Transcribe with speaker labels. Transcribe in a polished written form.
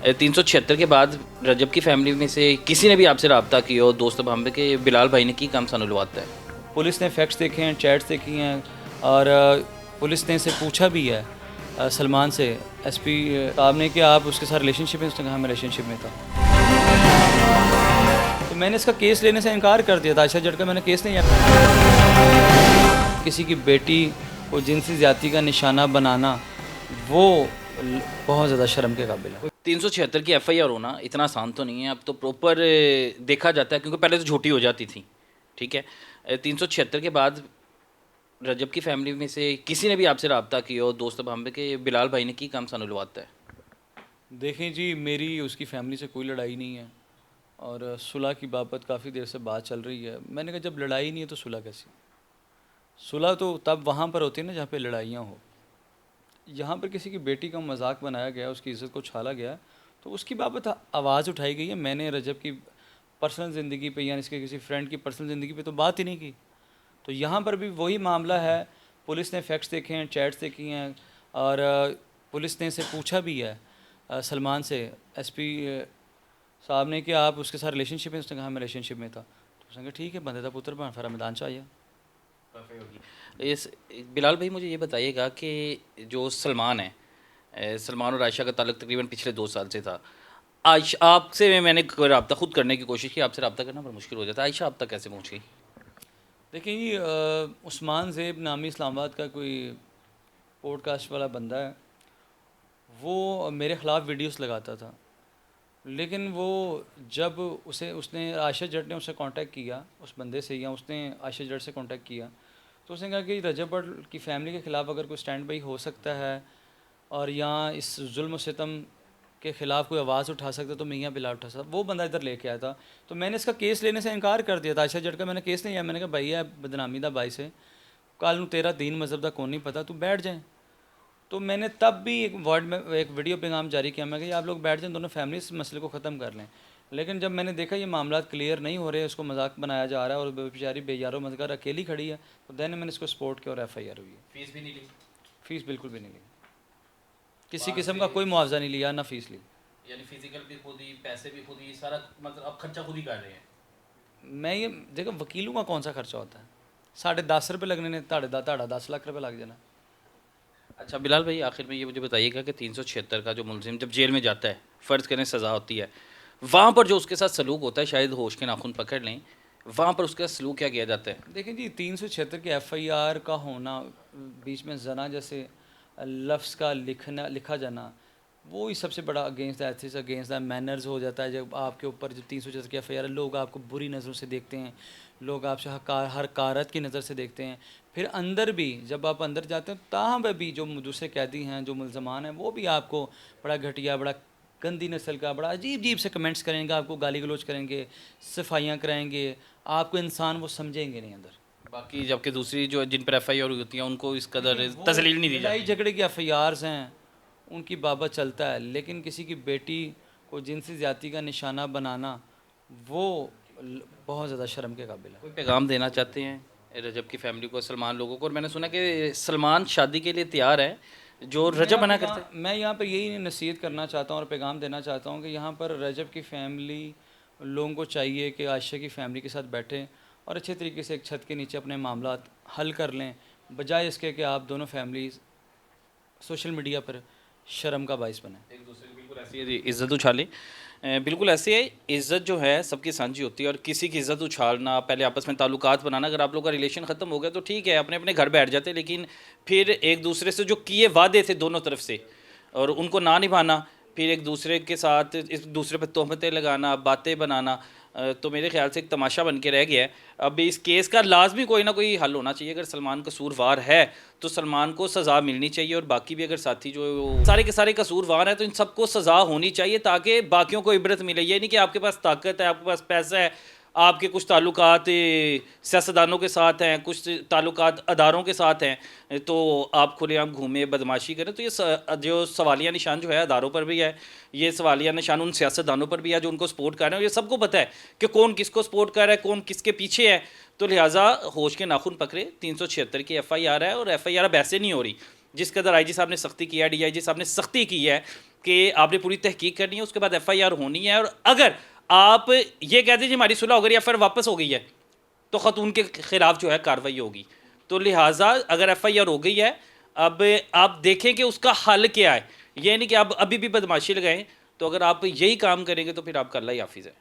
Speaker 1: 376 के बाद रजब की फैमिली में से किसी ने भी आपसे रब्ता किया हो दोस्त भांबे के बिलाल भाई ने की काम सानू लवाता है?
Speaker 2: पुलिस ने फैक्ट्स देखे हैं, चैट्स देखी हैं और पुलिस ने इसे पूछा भी है सलमान से, एसपी साहब ने, कि आप उसके साथ रिलेशनशिप में? उसने कहा मैं रिलेशनशिप में था। तो मैंने इसका केस लेने से इनकार कर दिया था। आयशा जट का मैंने केस नहीं लिया। किसी की बेटी को जिनसी ज़्यादती का निशाना बनाना वो बहुत ज़्यादा शर्म के काबिल है।
Speaker 1: 376 की एफआईआर होना इतना आसान तो नहीं है, अब तो प्रॉपर देखा जाता है, क्योंकि पहले तो झूठी हो जाती थी। ठीक है, 376 के बाद रजब की फैमिली में से किसी ने भी आपसे रब्ता किया हो दोस्त भांबे के बिलाल भाई ने की काम सानू लवाता है?
Speaker 2: देखें जी, मेरी उसकी फैमिली से कोई लड़ाई नहीं है और सुलह की बाबत काफ़ी देर से बात चल रही है। मैंने कहा जब लड़ाई नहीं है तो सुलह कैसी? सुलह तो तब वहाँ पर होती है ना जहाँ पे लड़ाइयाँ हो। यहाँ पर किसी की बेटी का मजाक बनाया गया, उसकी इज़्ज़त को छाला गया, तो उसकी बाबत आवाज़ उठाई गई है। मैंने रजब की पर्सनल ज़िंदगी पे या इसके किसी फ्रेंड की पर्सनल ज़िंदगी पे तो बात ही नहीं की। तो यहाँ पर भी वही मामला है। पुलिस ने फैक्ट्स देखे हैं, चैट्स देखी हैं और पुलिस ने इसे पूछा भी है सलमान से, एसपी साहब ने, कि आप उसके साथ रिलेशनशिप में? उसने कहा मैं रिलेशनशिप में था। तो उसने कहा ठीक है, बंदे का पुत्र बन फिर मैदान च आया।
Speaker 1: इस बिलाल भाई मुझे ये बताइएगा कि जो सलमान है, सलमान और आयशा का ताल्लुक तकरीबन पिछले 2 साल से था। आयशा आपसे मैंने रब्ता खुद करने की कोशिश की, आपसे रब्ता करना पर मुश्किल हो जाता है। आयशा आप तक कैसे पहुँच गई?
Speaker 2: देखिए जी, उस्मान ज़ेब नामी इस्लामाबाद का कोई पॉडकास्ट वाला बंदा है, वो मेरे ख़िलाफ़ वीडियोस लगाता था। लेकिन वो जब उसने आयशा जट ने उससे कांटेक्ट किया, उस बंदे से, या उसने आयशा जट से कांटेक्ट किया, तो उसने कहा कि रजब भट्ट की फ़ैमिली के ख़िलाफ़ अगर कोई स्टैंड बाई हो सकता है और यहाँ इस जुल्म सितम के ख़िलाफ़ कोई आवाज़ उठा सकता तो मैं यहाँ बिला उठा सकता। वो बंदा इधर लेके आया था। तो मैंने इसका केस लेने से इनकार कर दिया था। आयशा जट का मैंने केस नहीं लिया। मैंने कहा भाई है बदनामी दा बाई से, कल नू तेरा दीन मज़हब का कौन नहीं पता, तू बैठ जाए। तो मैंने तब भी एक वर्ड में एक वीडियो पैगाम जारी किया, मैं कि आप लोग बैठ जाएं, दोनों फैमिली इस मसले को ख़त्म कर लें। लेकिन जब मैंने देखा ये मामला क्लियर नहीं हो रहे, उसको मजाक बनाया जा रहा है और बेचारी बेयारो मजगार अकेली खड़ी है, तो देन मैंने इसको सपोर्ट किया और एफआईआर हुई है।
Speaker 1: फीस भी नहीं ली?
Speaker 2: फ़ीस बिल्कुल भी नहीं ली, किसी किस्म का कोई मुआवजा नहीं लिया, ना फ़ीस ली।
Speaker 1: यानी फिजिकल भी खुद ही, पैसे भी खुद ही, सारा मतलब अब खर्चा खुद ही कर रहे हैं?
Speaker 2: मैं ये देखो, वकीलों का कौन सा खर्चा होता है? ₹10.5 लगने ने ताड़ा 10 लाख रुपये लग जाना।
Speaker 1: अच्छा बिलाल भाई, आखिर में ये मुझे बताइएगा कि 376 का जो मुलजिम जब जेल में जाता है, फ़र्ज़ करें सज़ा होती है, वहाँ पर जो उसके साथ सलूक होता है, शायद होश के नाखून पकड़ लें, वहाँ पर उसके साथ सलूक क्या किया जाता है?
Speaker 2: देखें जी, 376 की एफआईआर का होना, बीच में जना जैसे लफ्ज़ का लिखा जाना, वो ही सबसे बड़ा against the ethics, against the manners हो जाता है। जब आपके ऊपर जब 376 की एफआईआर, लोग आपको बुरी नज़रों से देखते हैं, लोग आपसे हर कारत की नज़र से देखते हैं। फिर अंदर भी जब आप अंदर जाते हैं, ताहम भी जो दूसरे कैदी हैं, जो मुल्ज़मान हैं, वो भी आपको बड़ा घटिया, बड़ा गंदी नस्ल का, बड़ा अजीब अजीब से कमेंट्स करेंगे, आपको गाली गलौज करेंगे, सफाइयाँ कराएंगे, आपको इंसान वो समझेंगे नहीं अंदर।
Speaker 1: बाकी जबकि दूसरी जो जिन पर एफआईआर हुई होती है उनको इस कदर तसलील नहीं दी
Speaker 2: लड़ाई
Speaker 1: जाती।
Speaker 2: झगड़े की एफआईआर्स हैं, उनकी बाबत चलता है, लेकिन किसी की बेटी को जिनसी ज़्यादती का निशाना बनाना वो बहुत ज़्यादा शर्म के काबिल है।
Speaker 1: कोई पैगाम देना चाहते हैं रजब की फैमिली को, सलमान लोगों को? और मैंने सुना कि सलमान शादी के लिए तैयार है, जो रजब मना करते हैं।
Speaker 2: मैं यहाँ पर यही नसीहत करना चाहता हूँ और पैगाम देना चाहता हूँ कि यहाँ पर रजब की फैमिली लोगों को चाहिए कि आयशा की फैमिली के साथ बैठें और अच्छे तरीके से एक छत के नीचे अपने मामला हल कर लें, बजाय इसके कि आप दोनों फैमिली सोशल मीडिया पर शर्म का बाइस बने।
Speaker 1: एक दूसरे की बिल्कुल ऐसी है इज्जत उछालें। बिल्कुल ऐसे है, इज़्ज़त जो है सबकी साझी होती है और किसी की इज़्ज़त उछालना, पहले आपस में ताल्लुकात बनाना, अगर आप लोग का रिलेशन ख़त्म हो गया तो ठीक है, अपने अपने घर बैठ जाते, लेकिन फिर एक दूसरे से जो किए वादे थे दोनों तरफ से और उनको ना निभाना, फिर एक दूसरे के साथ एक दूसरे पर तोहमतें लगाना, बातें बनाना, तो मेरे ख्याल से एक तमाशा बन के रह गया है। अब इस केस का लाजमी कोई ना कोई हल होना चाहिए। अगर सलमान कसूरवार है तो सलमान को सज़ा मिलनी चाहिए और बाकी भी अगर साथी जो सारे के सारे कसूरवार हैं तो इन सबको सज़ा होनी चाहिए, ताकि बाकियों को इबरत मिले। ये नहीं कि आपके पास ताकत है, आपके पास पैसा है, आपके कुछ ताल्लुकात सियासतदानों के साथ हैं, कुछ ताल्लुकात अदारों के साथ हैं, तो आप खुलेआम घूमें, बदमाशी करें। तो ये जो सवालिया निशान जो है अदारों पर भी है, ये सवालिया निशान उन सियासतदानों पर भी है जो उनको सपोर्ट कर रहे हैं, और ये सबको पता है कि कौन किसको सपोर्ट कर रहा है, कौन किसके पीछे है। तो लिहाजा होश के नाखून पकड़े। 376 की एफआईआर है और एफआईआर अब ऐसे नहीं हो रही जिस कदर आईजी साहब ने सख्ती की है, डीआईजी साहब ने सख्ती की है कि आपने पूरी तहकीक करनी है, उसके बाद एफआईआर होनी है। और अगर आप ये कहते हैं जी हमारी सुलह हो गई या फिर वापस हो गई है, तो ख़तून के ख़िलाफ़ जो है कार्रवाई होगी। तो लिहाजा अगर एफआईआर हो गई है, अब आप देखें कि उसका हल क्या है। ये नहीं कि आप अभी भी बदमाशी लगाएं। तो अगर आप यही काम करेंगे तो फिर आपका अल्लाह ही हाफिज़ है।